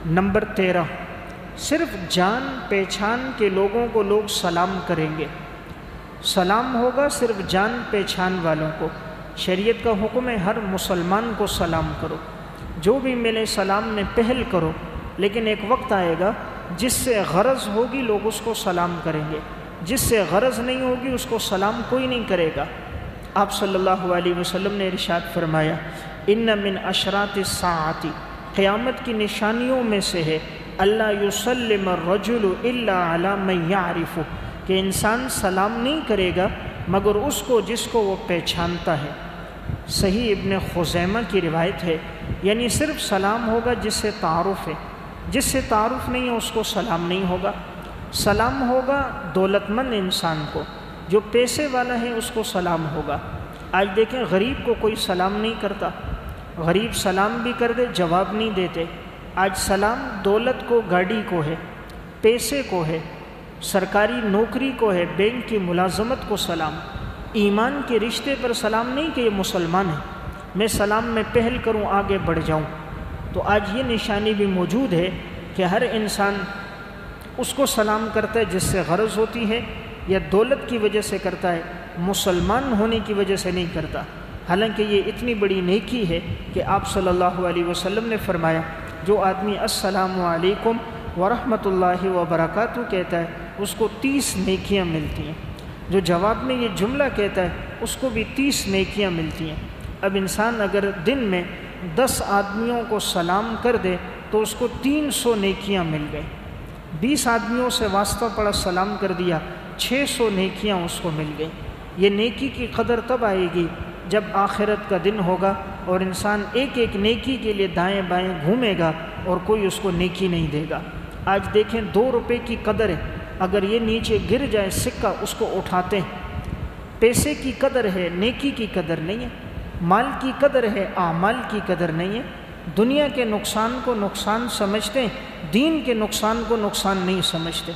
Number 13، صرف جان پہچان کے لوگوں کو لوگ سلام کریں گے، سلام ہوگا صرف جان پہچان والوں کو۔ شریعت کا حکم ہے ہر مسلمان کو سلام کرو، جو بھی ملے سلام میں پہل کرو، لیکن ایک وقت آئے گا جس سے غرض ہوگی لوگ اس کو سلام کریں گے، جس سے غرض نہیں ہوگی اس کو سلام کوئی نہیں کرے گا۔ آپ صلی اللہ علیہ وسلم نے ارشاد فرمایا، ان من اشراط الساعۃ، قیامت کی نشانیوں میں سے ہے اللہ یسلم الرجل الا علی من یعرف، کہ انسان سلام نہیں کرے گا مگر اس کو جس کو وہ پہچانتا ہے۔ صحیح ابن خزیمہ کی روایت ہے، یعنی صرف سلام ہوگا جس سے تعارف ہے، جس سے تعارف نہیں ہے اس کو سلام نہیں ہوگا۔ سلام ہوگا دولت مند انسان کو، جو پیسے والا ہے اس کو سلام ہوگا۔ آج دیکھیں غریب کو کوئی سلام نہیں کرتا، غریب سلام بھی کر دے جواب نہیں دیتے۔ آج سلام دولت کو، گاڑی کو ہے، پیسے کو ہے، سرکاری نوکری کو ہے، بینک کی ملازمت کو سلام، ایمان کے رشتے پر سلام نہیں کہ یہ مسلمان ہے، میں سلام میں پہل کروں آگے بڑھ جاؤں۔ تو آج یہ نشانی بھی موجود ہے کہ ہر انسان اس کو سلام کرتا ہے جس سے غرض ہوتی ہے، یا دولت کی وجہ سے کرتا ہے، مسلمان ہونے کی وجہ سے نہیں کرتا۔ حالانکہ یہ اتنی بڑی نیکی ہے کہ آپ صلی اللہ علیہ وسلم نے فرمایا، جو آدمی السلام علیکم ورحمۃ اللہ وبرکاتہ کہتا ہے اس کو 30 نیکیاں ملتی ہیں، جو جواب میں یہ جملہ کہتا ہے اس کو بھی 30 نیکیاں ملتی ہیں۔ اب انسان اگر دن میں 10 آدمیوں کو سلام کر دے تو اس کو 300 نیکیاں مل گئیں، 20 آدمیوں سے واسطہ پڑا سلام کر دیا، 600 نیکیاں اس کو مل گئیں۔ یہ نیکی کی قدر تب آئے گی جب آخرت کا دن ہوگا اور انسان ایک ایک نیکی کے لیے دائیں بائیں گھومے گا اور کوئی اس کو نیکی نہیں دے گا۔ آج دیکھیں 2 روپے کی قدر ہے، اگر یہ نیچے گر جائے سکہ اس کو اٹھاتے ہیں۔ پیسے کی قدر ہے، نیکی کی قدر نہیں ہے۔ مال کی قدر ہے، اعمال کی قدر نہیں ہے۔ دنیا کے نقصان کو نقصان سمجھتے ہیں، دین کے نقصان کو نقصان نہیں سمجھتے۔